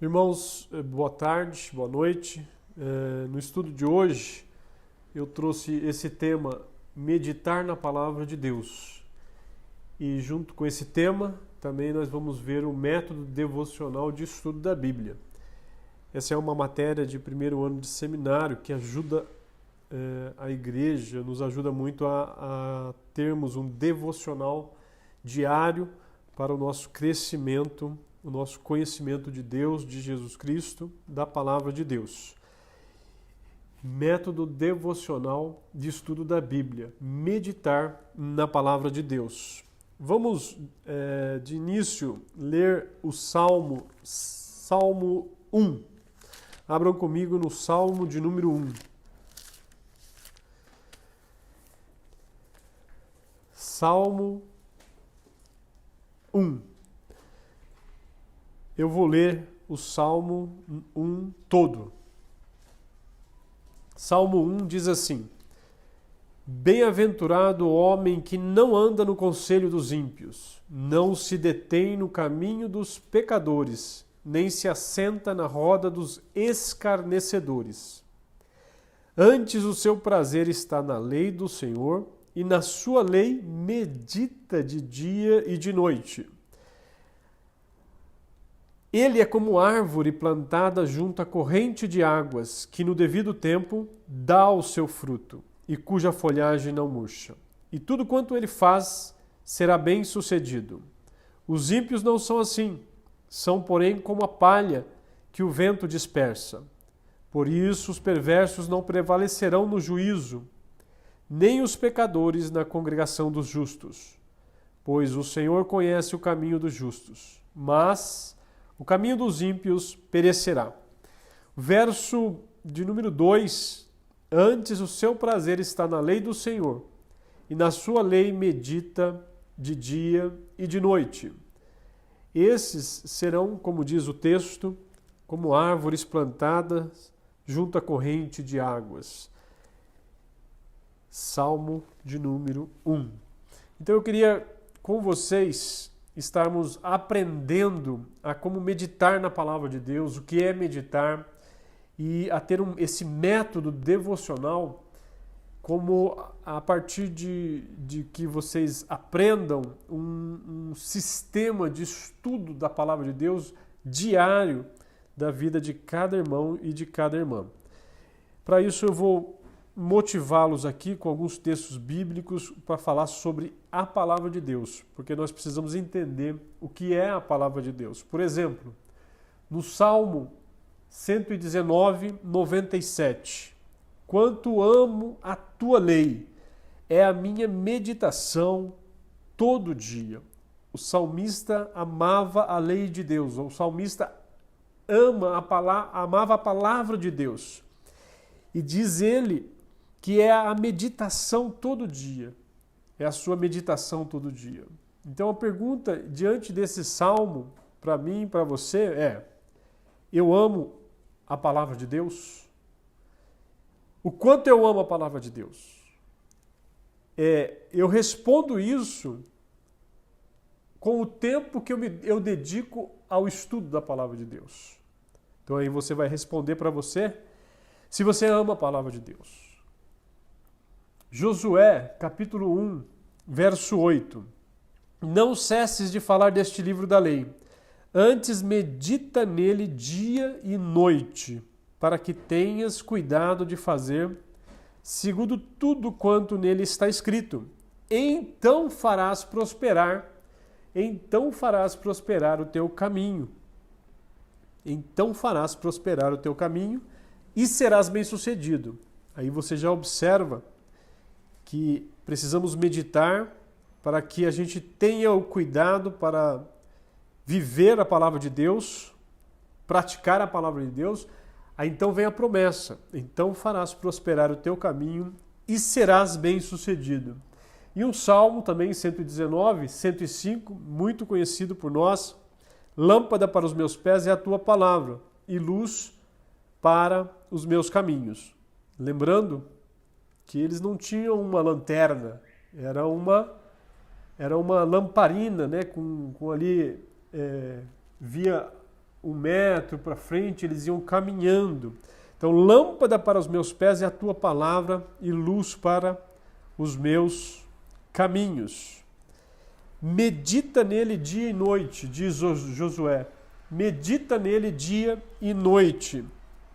Irmãos, boa tarde, boa noite. No estudo de hoje, eu trouxe esse tema, meditar na palavra de Deus. E junto com esse tema, também nós vamos ver o método devocional de estudo da Bíblia. Essa é uma matéria de primeiro ano de seminário que ajuda a igreja, nos ajuda muito a termos um devocional diário para o nosso crescimento, o nosso conhecimento de Deus, de Jesus Cristo, da palavra de Deus. Método devocional de estudo da Bíblia, meditar na palavra de Deus. Vamos, de início, ler o Salmo 1. Abram comigo no Salmo de número 1. Salmo 1. Eu vou ler o Salmo 1 todo. Salmo 1 diz assim: Bem-aventurado o homem que não anda no conselho dos ímpios, não se detém no caminho dos pecadores, nem se assenta na roda dos escarnecedores. Antes o seu prazer está na lei do Senhor, e na sua lei medita de dia e de noite. Ele é como árvore plantada junto à corrente de águas, que no devido tempo dá o seu fruto, e cuja folhagem não murcha. E tudo quanto ele faz será bem sucedido. Os ímpios não são assim, são, porém, como a palha que o vento dispersa. Por isso os perversos não prevalecerão no juízo, nem os pecadores na congregação dos justos. Pois o Senhor conhece o caminho dos justos, mas o caminho dos ímpios perecerá. Verso de número 2. Antes o seu prazer está na lei do Senhor, e na sua lei medita de dia e de noite. Esses serão, como diz o texto, como árvores plantadas junto à corrente de águas. Salmo de número 1. Então eu queria com vocês estarmos aprendendo a como meditar na palavra de Deus, o que é meditar, e a ter esse método devocional, como a partir de que vocês aprendam um sistema de estudo da palavra de Deus diário da vida de cada irmão e de cada irmã. Para isso eu vou motivá-los aqui com alguns textos bíblicos para falar sobre a palavra de Deus, porque nós precisamos entender o que é a palavra de Deus. Por exemplo, no Salmo 119, 97, quanto amo a tua lei, é a minha meditação todo dia. O salmista amava a lei de Deus, o salmista amava a palavra de Deus. E diz ele que é a meditação todo dia. É a sua meditação todo dia. Então a pergunta diante desse salmo, para mim e para você, é: eu amo a palavra de Deus? O quanto eu amo a palavra de Deus? Eu respondo isso com o tempo que eu dedico ao estudo da palavra de Deus. Então aí você vai responder para você se você ama a palavra de Deus. Josué, capítulo 1, verso 8. Não cesses de falar deste livro da lei, antes medita nele dia e noite, para que tenhas cuidado de fazer segundo tudo quanto nele está escrito. Então farás prosperar o teu caminho. Então farás prosperar o teu caminho e serás bem-sucedido. Aí você já observa que precisamos meditar para que a gente tenha o cuidado para viver a palavra de Deus, praticar a palavra de Deus. Aí então vem a promessa: então farás prosperar o teu caminho e serás bem-sucedido. E um salmo também, 119, 105, muito conhecido por nós: lâmpada para os meus pés é a tua palavra e luz para os meus caminhos. Lembrando que eles não tinham uma lanterna, era uma lamparina, né, com ali via 1 metro para frente, eles iam caminhando. Então, lâmpada para os meus pés é a tua palavra e luz para os meus caminhos. Medita nele dia e noite, diz Josué. Medita nele dia e noite,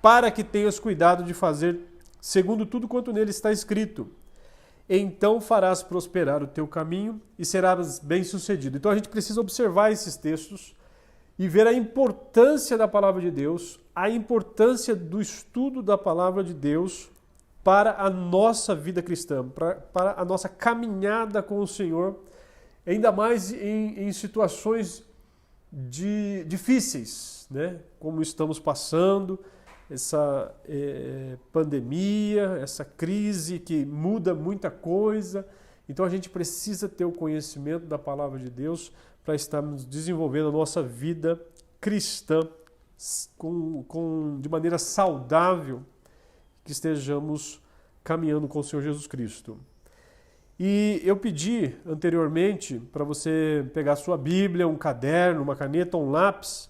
para que tenhas cuidado de fazer segundo tudo quanto nele está escrito. Então farás prosperar o teu caminho e serás bem-sucedido. Então a gente precisa observar esses textos e ver a importância da palavra de Deus, a importância do estudo da palavra de Deus para a nossa vida cristã, para a nossa caminhada com o Senhor, ainda mais em situações difíceis, né? Como estamos passando, essa pandemia, essa crise que muda muita coisa. Então a gente precisa ter o conhecimento da palavra de Deus para estarmos desenvolvendo a nossa vida cristã de maneira saudável, que estejamos caminhando com o Senhor Jesus Cristo. E eu pedi anteriormente para você pegar sua Bíblia, um caderno, uma caneta, um lápis,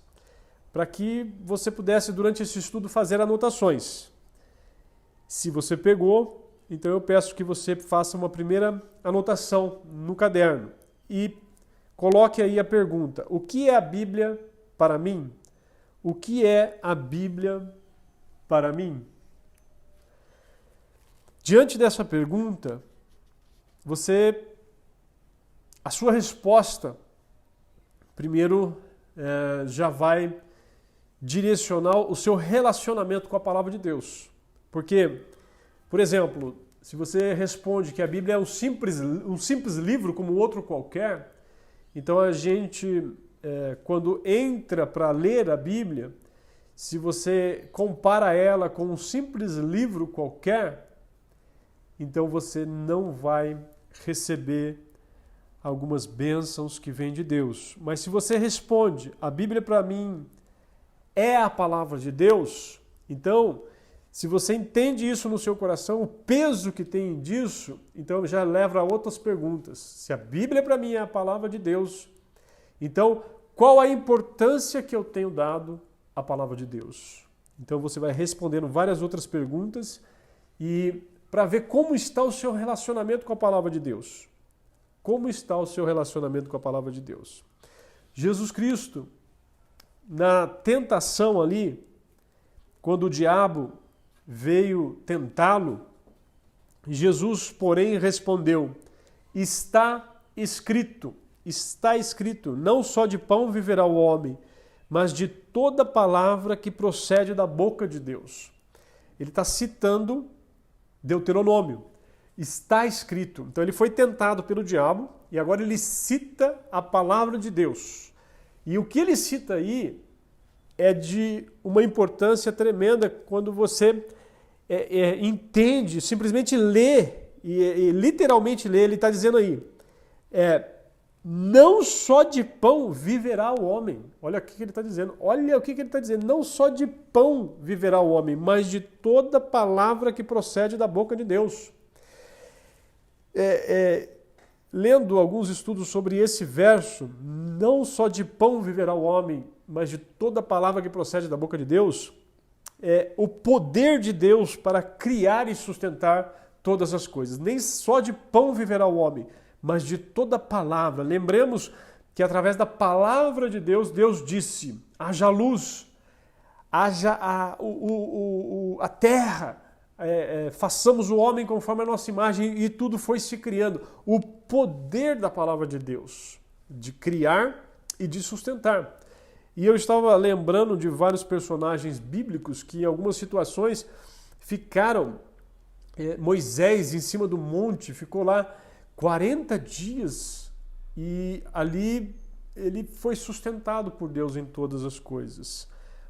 para que você pudesse, durante esse estudo, fazer anotações. Se você pegou, então eu peço que você faça uma primeira anotação no caderno e coloque aí a pergunta: o que é a Bíblia para mim? O que é a Bíblia para mim? Diante dessa pergunta, a sua resposta, primeiro, já vai direcionar o seu relacionamento com a palavra de Deus. Porque, por exemplo, se você responde que a Bíblia é um simples livro como outro qualquer, então a gente, quando entra para ler a Bíblia, se você compara ela com um simples livro qualquer, então você não vai receber algumas bênçãos que vêm de Deus. Mas se você responde, a Bíblia para mim é a palavra de Deus, então, se você entende isso no seu coração, o peso que tem disso, então já leva a outras perguntas. Se a Bíblia para mim é a palavra de Deus, então qual a importância que eu tenho dado à palavra de Deus? Então você vai respondendo várias outras perguntas e para ver como está o seu relacionamento com a palavra de Deus. Como está o seu relacionamento com a palavra de Deus? Jesus Cristo, na tentação ali, quando o diabo veio tentá-lo, Jesus, porém, respondeu: está escrito, não só de pão viverá o homem, mas de toda palavra que procede da boca de Deus. Ele está citando Deuteronômio. Está escrito. Então ele foi tentado pelo diabo e agora ele cita a palavra de Deus. E o que ele cita aí é de uma importância tremenda quando você entende, simplesmente lê, e literalmente lê, ele está dizendo aí, não só de pão viverá o homem. Olha o que ele está dizendo. Olha o que ele está dizendo. Não só de pão viverá o homem, mas de toda palavra que procede da boca de Deus. Lendo alguns estudos sobre esse verso, não só de pão viverá o homem, mas de toda palavra que procede da boca de Deus, o poder de Deus para criar e sustentar todas as coisas. Nem só de pão viverá o homem, mas de toda palavra. Lembremos que através da palavra de Deus, Deus disse: haja luz, haja a terra, façamos o homem conforme a nossa imagem, e tudo foi se criando. O poder da palavra de Deus, de criar e de sustentar. E eu estava lembrando de vários personagens bíblicos que em algumas situações ficaram, Moisés em cima do monte, ficou lá 40 dias e ali ele foi sustentado por Deus em todas as coisas.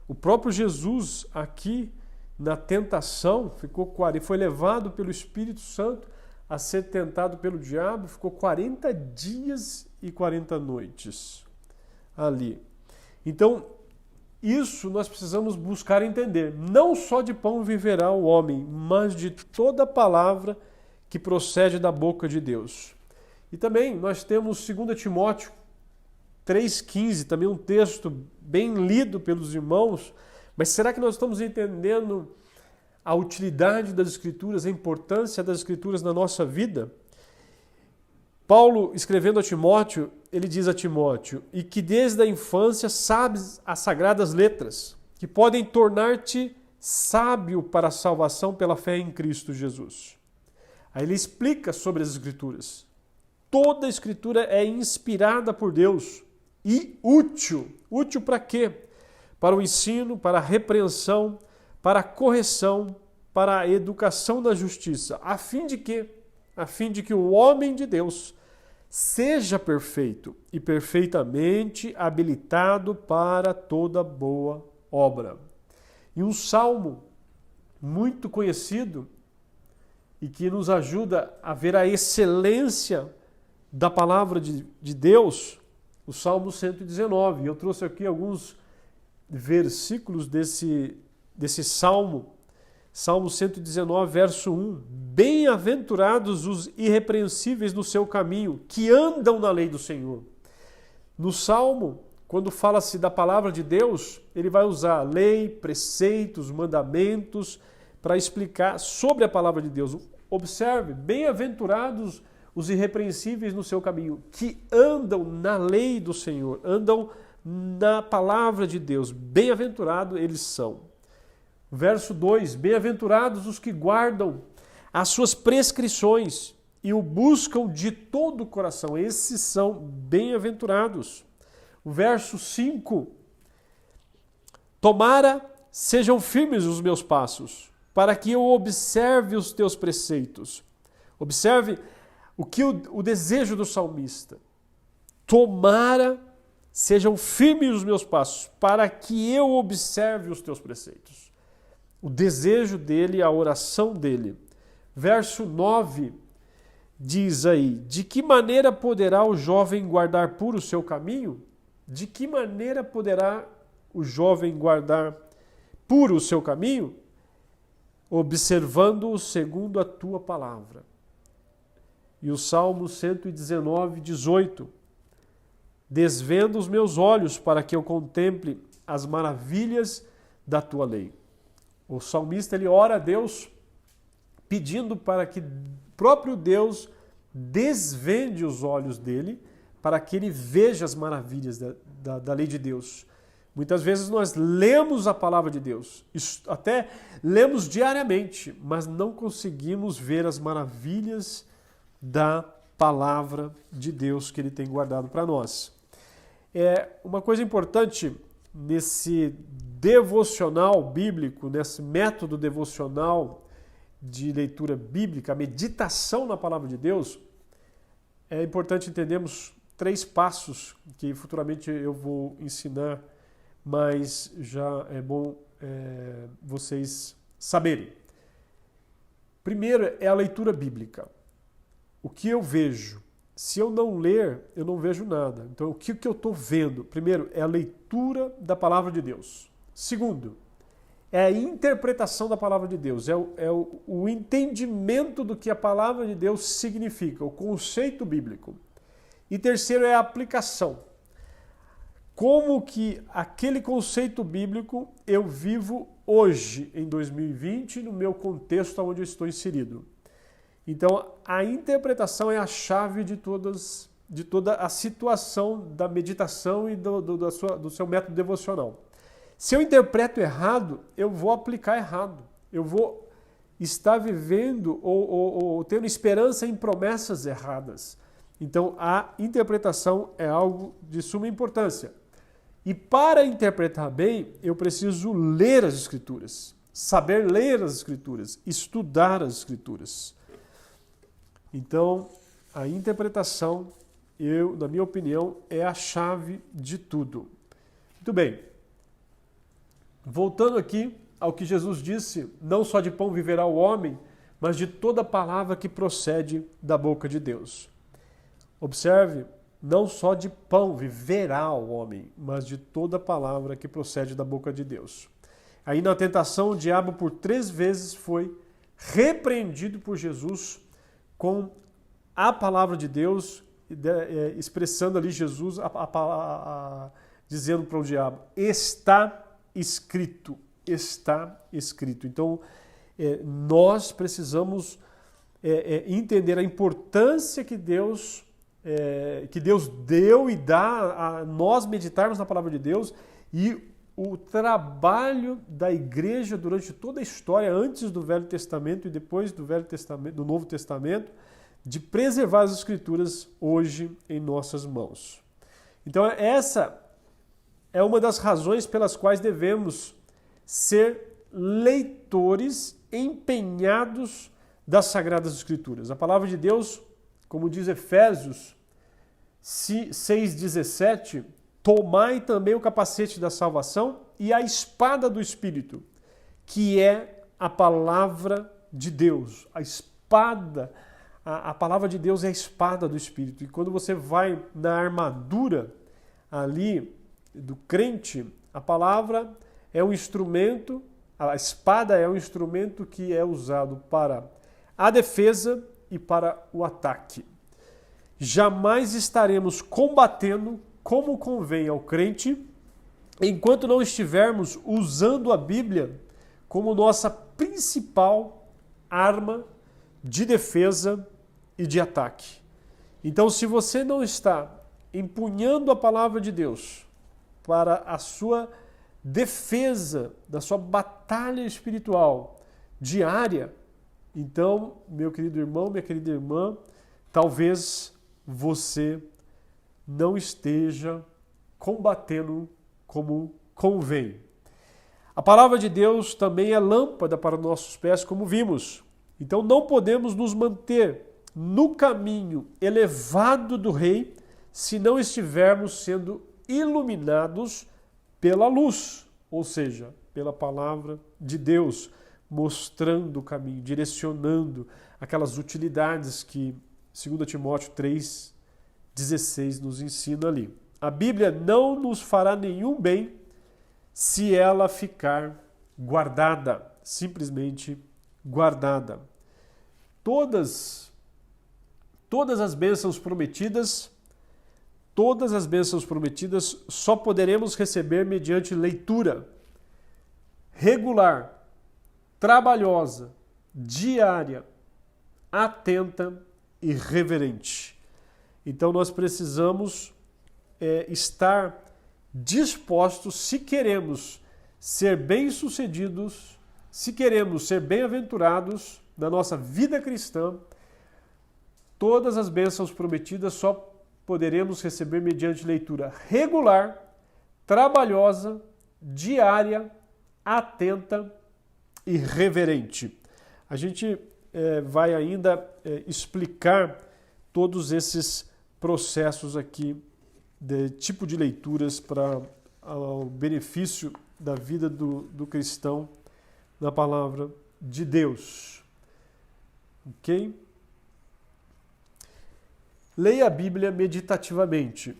O próprio Jesus aqui na tentação foi levado pelo Espírito Santo a ser tentado pelo diabo, ficou 40 dias e 40 noites ali. Então, isso nós precisamos buscar entender. Não só de pão viverá o homem, mas de toda palavra que procede da boca de Deus. E também nós temos 2 Timóteo 3,15, também um texto bem lido pelos irmãos, mas será que nós estamos entendendo a utilidade das Escrituras, a importância das Escrituras na nossa vida? Paulo, escrevendo a Timóteo, ele diz a Timóteo: e que desde a infância sabes as sagradas letras, que podem tornar-te sábio para a salvação pela fé em Cristo Jesus. Aí ele explica sobre as Escrituras. Toda a Escritura é inspirada por Deus e útil. Útil para quê? Para o ensino, para a repreensão, para a correção, para a educação da justiça. A fim de quê? A fim de que o homem de Deus seja perfeito e perfeitamente habilitado para toda boa obra. E um salmo muito conhecido e que nos ajuda a ver a excelência da palavra de Deus, o Salmo 119. Eu trouxe aqui alguns versículos desse salmo. Salmo 119, verso 1. Bem-aventurados os irrepreensíveis no seu caminho, que andam na lei do Senhor. No Salmo, quando fala-se da palavra de Deus, ele vai usar lei, preceitos, mandamentos para explicar sobre a palavra de Deus. Observe, bem-aventurados os irrepreensíveis no seu caminho, que andam na lei do Senhor, andam na palavra de Deus. Bem-aventurados eles são. Verso 2, bem-aventurados os que guardam as suas prescrições e o buscam de todo o coração. Esses são bem-aventurados. O verso 5, tomara sejam firmes os meus passos, para que eu observe os teus preceitos. Observe o desejo do salmista. Tomara sejam firmes os meus passos, para que eu observe os teus preceitos. O desejo dele, a oração dele. Verso 9 diz aí: de que maneira poderá o jovem guardar puro o seu caminho? De que maneira poderá o jovem guardar puro o seu caminho? Observando-o segundo a tua palavra. E o Salmo 119, 18. Desvenda os meus olhos para que eu contemple as maravilhas da tua lei. O salmista, ele ora a Deus pedindo para que próprio Deus desvende os olhos dele para que ele veja as maravilhas da lei de Deus. Muitas vezes nós lemos a palavra de Deus, até lemos diariamente, mas não conseguimos ver as maravilhas da palavra de Deus que ele tem guardado para nós. Uma coisa importante nesse devocional bíblico, nesse método devocional de leitura bíblica, a meditação na palavra de Deus, é importante entendermos 3 passos que futuramente eu vou ensinar, mas já é bom vocês saberem. Primeiro é a leitura bíblica. O que eu vejo? Se eu não ler, eu não vejo nada. Então, o que eu estou vendo? Primeiro, é a leitura da palavra de Deus. Segundo, é a interpretação da palavra de Deus, o entendimento do que a palavra de Deus significa, o conceito bíblico. E terceiro é a aplicação. Como que aquele conceito bíblico eu vivo hoje, em 2020, no meu contexto onde eu estou inserido. Então, a interpretação é a chave de toda a situação da meditação e do seu método devocional. Se eu interpreto errado, eu vou aplicar errado. Eu vou estar vivendo ou tendo esperança em promessas erradas. Então, a interpretação é algo de suma importância. E para interpretar bem, eu preciso ler as Escrituras, saber ler as Escrituras, estudar as Escrituras. Então, a interpretação, na minha opinião, é a chave de tudo. Muito bem. Voltando aqui ao que Jesus disse, não só de pão viverá o homem, mas de toda palavra que procede da boca de Deus. Observe, não só de pão viverá o homem, mas de toda palavra que procede da boca de Deus. Aí na tentação, o diabo por 3 vezes foi repreendido por Jesus com a palavra de Deus, expressando ali Jesus, dizendo para o diabo: está escrito, está escrito. Então, nós precisamos entender a importância que Deus deu e dá a nós meditarmos na palavra de Deus, e o trabalho da igreja durante toda a história, antes do Velho Testamento e depois do Novo Testamento, de preservar as Escrituras hoje em nossas mãos. Então essa é uma das razões pelas quais devemos ser leitores empenhados das Sagradas Escrituras. A palavra de Deus, como diz Efésios 6,17, tomai também o capacete da salvação e a espada do Espírito, que é a palavra de Deus. A palavra de Deus é a espada do Espírito. E quando você vai na armadura ali do crente, a palavra é um instrumento, a espada é um instrumento que é usado para a defesa e para o ataque. Jamais estaremos combatendo como convém ao crente enquanto não estivermos usando a Bíblia como nossa principal arma de defesa e de ataque. Então, se você não está empunhando a palavra de Deus para a sua defesa, da sua batalha espiritual diária, então, meu querido irmão, minha querida irmã, talvez você não esteja combatendo como convém. A palavra de Deus também é lâmpada para nossos pés, como vimos. Então não podemos nos manter no caminho elevado do Rei se não estivermos sendo iluminados pela luz, ou seja, pela palavra de Deus, mostrando o caminho, direcionando aquelas utilidades que 2 Timóteo 3,16 nos ensina ali. A Bíblia não nos fará nenhum bem se ela ficar guardada, simplesmente guardada. Todas as bênçãos prometidas só poderemos receber mediante leitura regular, trabalhosa, diária, atenta e reverente. Então nós precisamos estar dispostos, se queremos ser bem-sucedidos, se queremos ser bem-aventurados na nossa vida cristã, todas as bênçãos prometidas só poderemos receber mediante leitura regular, trabalhosa, diária, atenta e reverente. A gente vai ainda explicar todos esses processos aqui de tipo de leituras para o benefício da vida do cristão na palavra de Deus. Ok? Leia a Bíblia meditativamente.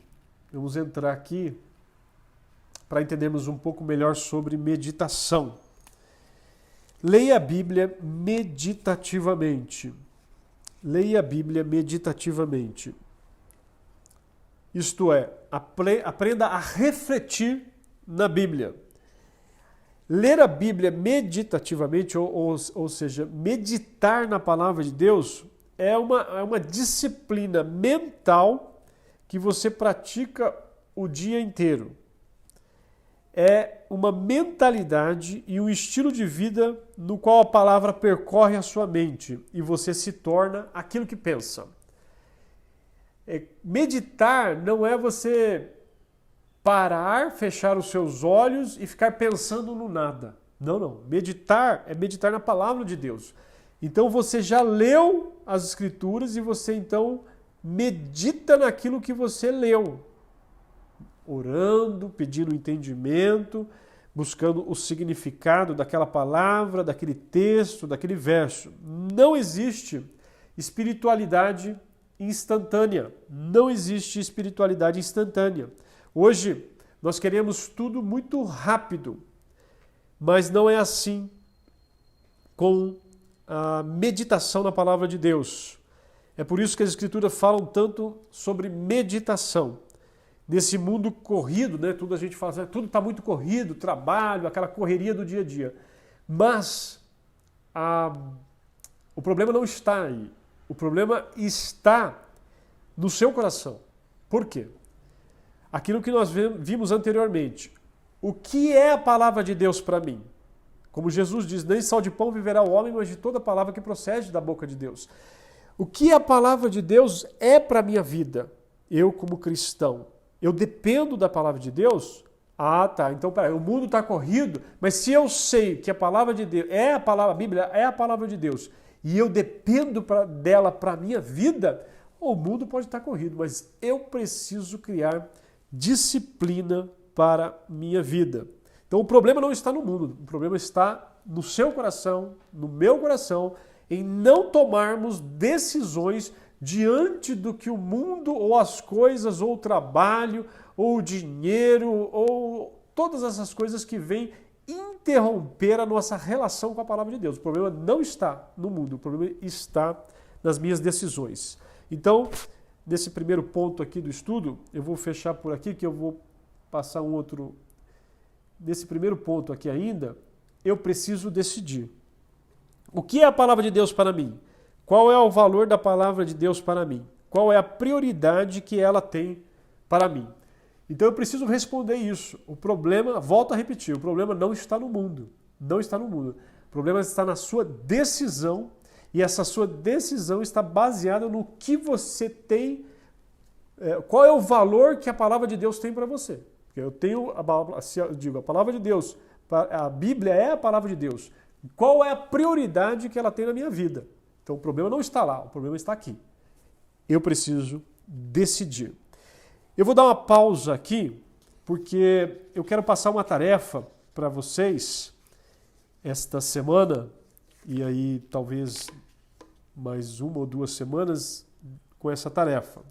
Vamos entrar aqui para entendermos um pouco melhor sobre meditação. Leia a Bíblia meditativamente. Leia a Bíblia meditativamente. Isto é, aprenda a refletir na Bíblia. Ler a Bíblia meditativamente, ou seja, meditar na palavra de Deus, é uma disciplina mental que você pratica o dia inteiro. É uma mentalidade e um estilo de vida no qual a palavra percorre a sua mente e você se torna aquilo que pensa. Meditar não é você parar, fechar os seus olhos e ficar pensando no nada. Não. Meditar é meditar na palavra de Deus. Então você já leu as Escrituras e você então medita naquilo que você leu. Orando, pedindo entendimento, buscando o significado daquela palavra, daquele texto, daquele verso. Não existe espiritualidade instantânea. Não existe espiritualidade instantânea. Hoje nós queremos tudo muito rápido, mas não é assim com a meditação na palavra de Deus. É por isso que as Escrituras falam tanto sobre meditação. nesse mundo corrido, né? Tudo a gente fala, tudo está muito corrido, trabalho, aquela correria do dia a dia. Mas o problema não está aí. O problema está no seu coração. Por quê? Aquilo que nós vimos anteriormente. O que é a palavra de Deus para mim? Como Jesus diz, nem só de pão viverá o homem, mas de toda palavra que procede da boca de Deus. O que a palavra de Deus é para a minha vida? Eu, como cristão, eu dependo da palavra de Deus? Ah, tá. Então, peraí, o mundo está corrido, mas se eu sei que a palavra de Deus é a palavra, a Bíblia é a palavra de Deus, e eu dependo dela para a minha vida, o mundo pode estar corrido, mas eu preciso criar disciplina para a minha vida. Então, o problema não está no mundo, o problema está no seu coração, no meu coração, em não tomarmos decisões diante do que o mundo ou as coisas ou o trabalho ou o dinheiro ou todas essas coisas que vêm interromper a nossa relação com a palavra de Deus. O problema não está no mundo, o problema está nas minhas decisões. Então, nesse primeiro ponto aqui do estudo, eu vou fechar por aqui que eu vou passar um outro. Nesse primeiro ponto aqui ainda, eu preciso decidir. O que é a palavra de Deus para mim? Qual é o valor da palavra de Deus para mim? Qual é a prioridade que ela tem para mim? Então eu preciso responder isso. O problema, volto a repetir, o problema não está no mundo. Não está no mundo. O problema está na sua decisão e essa sua decisão está baseada no que você tem, qual é o valor que a palavra de Deus tem para você. Eu tenho a palavra de Deus, a Bíblia é a palavra de Deus. Qual é a prioridade que ela tem na minha vida? Então o problema não está lá, o problema está aqui. Eu preciso decidir. Eu vou dar uma pausa aqui, porque eu quero passar uma tarefa para vocês esta semana, e aí talvez mais 1 ou 2 semanas com essa tarefa.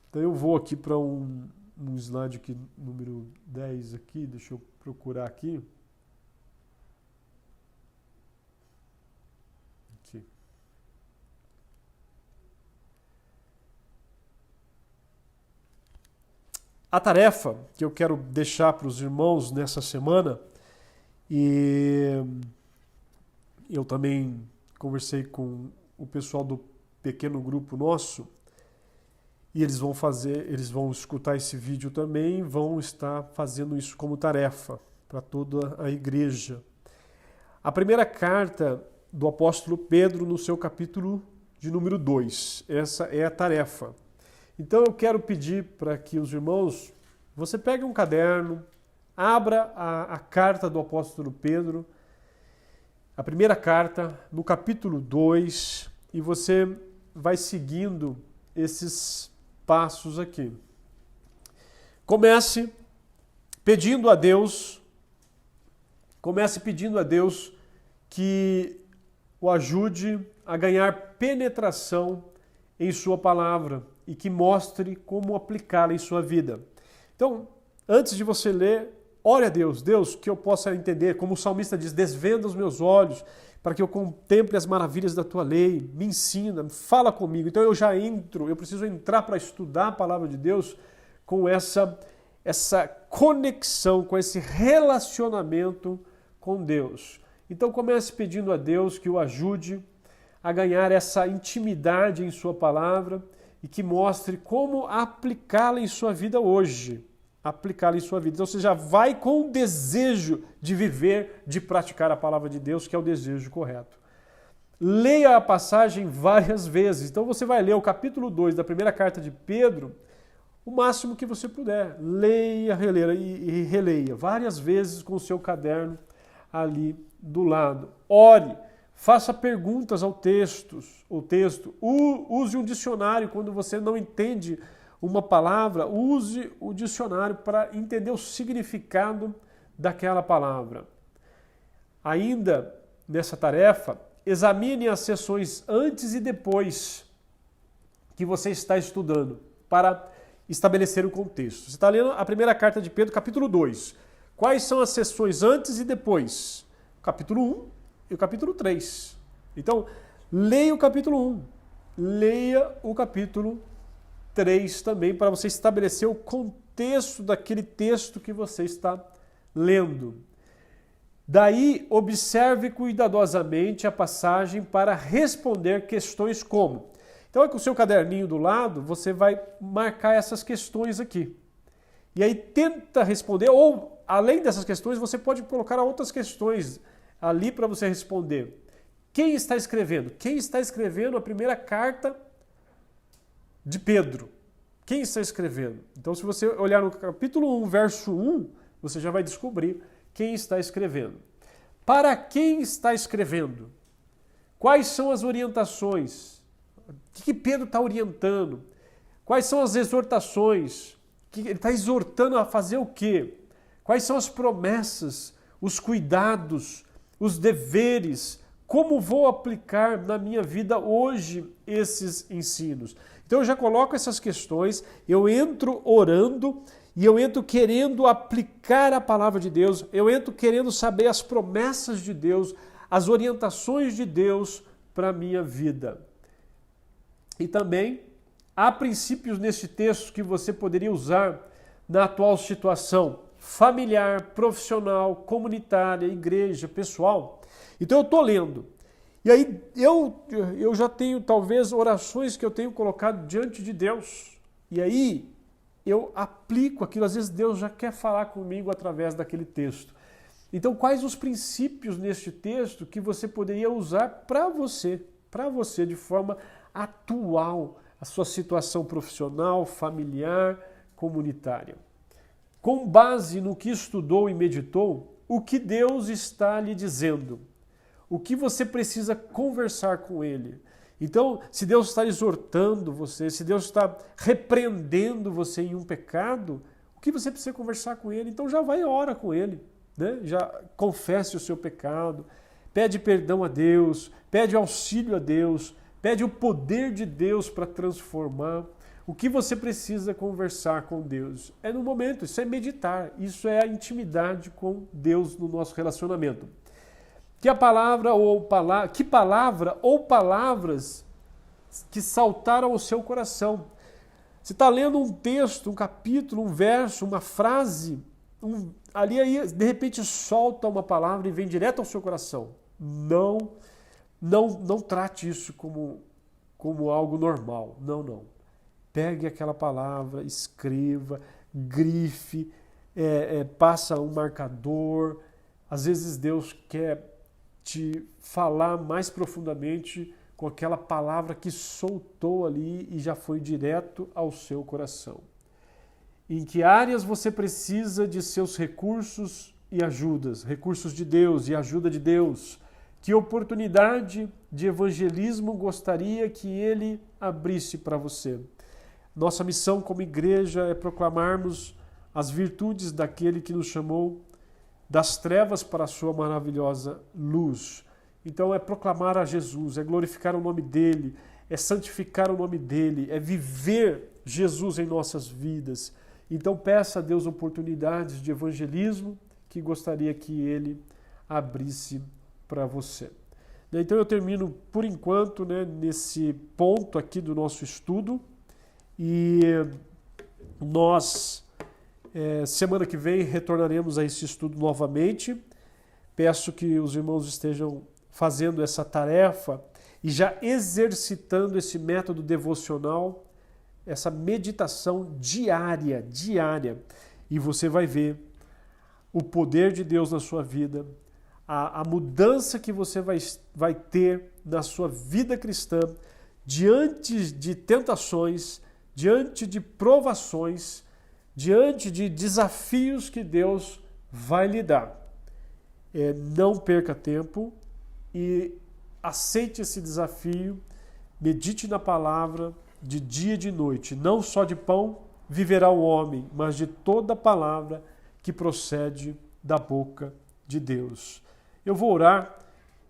Então eu vou aqui para um slide aqui, número 10 aqui, deixa eu procurar aqui. Aqui. A tarefa que eu quero deixar para os irmãos nessa semana, e eu também conversei com o pessoal do pequeno grupo nosso, e eles vão escutar esse vídeo também, vão estar fazendo isso como tarefa para toda a igreja. A primeira carta do apóstolo Pedro no seu capítulo de número 2. Essa é a tarefa. Então eu quero pedir para que os irmãos, você pegue um caderno, abra a carta do apóstolo Pedro, a primeira carta, no capítulo 2, e você vai seguindo esses passos aqui. Comece pedindo a Deus que o ajude a ganhar penetração em sua palavra e que mostre como aplicá-la em sua vida. Então, antes de você ler, ore a Deus, Deus, que eu possa entender, como o salmista diz, desvenda os meus olhos para que eu contemple as maravilhas da tua lei, me ensina, fala comigo. Então eu preciso entrar para estudar a palavra de Deus com essa conexão, com esse relacionamento com Deus. Então comece pedindo a Deus que o ajude a ganhar essa intimidade em sua palavra e que mostre como aplicá-la em sua vida hoje. Aplicá-la em sua vida. Então você já vai com o desejo de viver, de praticar a palavra de Deus, que é o desejo correto. Leia a passagem várias vezes. Então você vai ler o capítulo 2 da primeira carta de Pedro, o máximo que você puder. Leia, releia e releia várias vezes com o seu caderno ali do lado. Ore, faça perguntas ao texto. Use um dicionário quando você não entende uma palavra, use o dicionário para entender o significado daquela palavra. Ainda nessa tarefa, examine as sessões antes e depois que você está estudando, para estabelecer o contexto. Você está lendo a primeira carta de Pedro, capítulo 2. Quais são as sessões antes e depois? O capítulo 1 e o capítulo 3. Então, leia o capítulo 1, leia o capítulo 3 também, para você estabelecer o contexto contexto daquele texto que você está lendo. Daí, observe cuidadosamente a passagem para responder questões como. Então, com o seu caderninho do lado, você vai marcar essas questões aqui. E aí tenta responder, ou além dessas questões, você pode colocar outras questões ali para você responder. Quem está escrevendo? Quem está escrevendo a primeira carta de Pedro? Quem está escrevendo? Então, se você olhar no capítulo 1, verso 1, você já vai descobrir quem está escrevendo. Para quem está escrevendo? Quais são as orientações? O que Pedro está orientando? Quais são as exortações? Ele está exortando a fazer o quê? Quais são as promessas, os cuidados, os deveres? Como vou aplicar na minha vida hoje esses ensinos? Então eu já coloco essas questões, eu entro orando e eu entro querendo aplicar a palavra de Deus, eu entro querendo saber as promessas de Deus, as orientações de Deus para a minha vida. E também há princípios neste texto que você poderia usar na atual situação familiar, profissional, comunitária, igreja, pessoal. Então eu estou lendo. E aí eu já tenho talvez orações que eu tenho colocado diante de Deus. E aí eu aplico aquilo. Às vezes Deus já quer falar comigo através daquele texto. Então quais os princípios neste texto que você poderia usar para você de forma atual, a sua situação profissional, familiar, comunitária. Com base no que estudou e meditou, o que Deus está lhe dizendo? O que você precisa conversar com Ele? Então, se Deus está exortando você, se Deus está repreendendo você em um pecado, o que você precisa conversar com Ele? Então já vai e ora com Ele, né? Já confesse o seu pecado, pede perdão a Deus, pede auxílio a Deus, pede o poder de Deus para transformar. O que você precisa conversar com Deus? É no momento, isso é meditar, isso é a intimidade com Deus no nosso relacionamento. Que palavra ou palavras que saltaram ao seu coração? Você está lendo um texto, um capítulo, um verso, uma frase, aí de repente solta uma palavra e vem direto ao seu coração. Não trate isso como algo normal. Não. Pegue aquela palavra, escreva, grife, passa um marcador. Às vezes Deus quer te falar mais profundamente com aquela palavra que soltou ali e já foi direto ao seu coração. Em que áreas você precisa de seus recursos e ajudas, recursos de Deus e ajuda de Deus? Que oportunidade de evangelismo gostaria que Ele abrisse para você? Nossa missão como igreja é proclamarmos as virtudes daquele que nos chamou das trevas para a sua maravilhosa luz. Então é proclamar a Jesus, é glorificar o nome dEle, é santificar o nome dEle, é viver Jesus em nossas vidas. Então peça a Deus oportunidades de evangelismo que gostaria que Ele abrisse para você. Então eu termino por enquanto, nesse ponto aqui do nosso estudo e nós semana que vem retornaremos a esse estudo novamente. Peço que os irmãos estejam fazendo essa tarefa e já exercitando esse método devocional, essa meditação diária. E você vai ver o poder de Deus na sua vida, a mudança que você vai ter na sua vida cristã diante de tentações, diante de provações, diante de desafios que Deus vai lhe dar. Não perca tempo e aceite esse desafio, medite na palavra de dia e de noite. Não só de pão viverá o homem, mas de toda palavra que procede da boca de Deus. Eu vou orar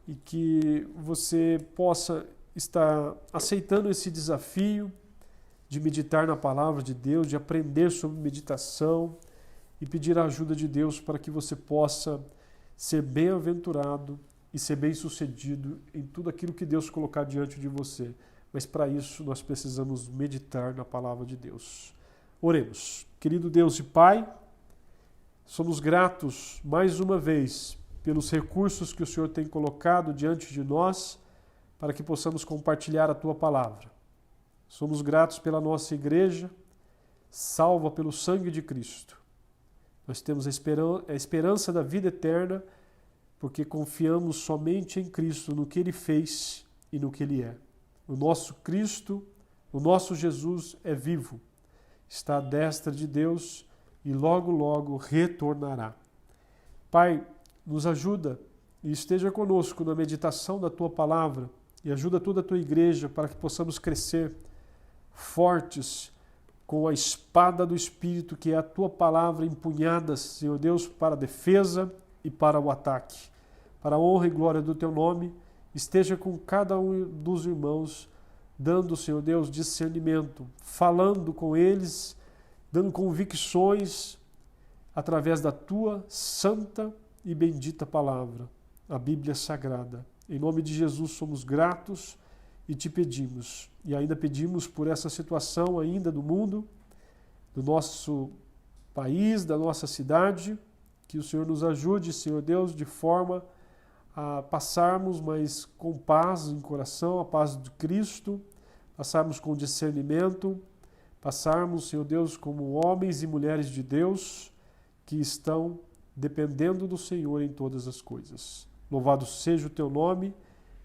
e que você possa estar aceitando esse desafio de meditar na palavra de Deus, de aprender sobre meditação e pedir a ajuda de Deus para que você possa ser bem-aventurado e ser bem-sucedido em tudo aquilo que Deus colocar diante de você. Mas para isso nós precisamos meditar na palavra de Deus. Oremos. Querido Deus e Pai, somos gratos mais uma vez pelos recursos que o Senhor tem colocado diante de nós para que possamos compartilhar a Tua palavra. Somos gratos pela nossa igreja, salva pelo sangue de Cristo. Nós temos a esperança da vida eterna porque confiamos somente em Cristo, no que Ele fez e no que Ele é. O nosso Cristo, o nosso Jesus é vivo, está à destra de Deus e logo, logo retornará. Pai, nos ajuda e esteja conosco na meditação da Tua palavra e ajuda toda a Tua igreja para que possamos crescer fortes com a espada do Espírito, que é a Tua palavra empunhada, Senhor Deus, para a defesa e para o ataque. Para a honra e glória do Teu nome, esteja com cada um dos irmãos, dando, Senhor Deus, discernimento, falando com eles, dando convicções através da Tua santa e bendita palavra, a Bíblia Sagrada. Em nome de Jesus somos gratos e Te pedimos, e ainda pedimos por essa situação ainda do mundo, do nosso país, da nossa cidade, que o Senhor nos ajude, Senhor Deus, de forma a passarmos, mas com paz em coração, a paz de Cristo, passarmos com discernimento, passarmos, Senhor Deus, como homens e mulheres de Deus que estão dependendo do Senhor em todas as coisas. Louvado seja o Teu nome,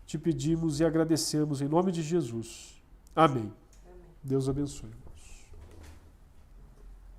Te pedimos e agradecemos em nome de Jesus. Amém. Deus abençoe.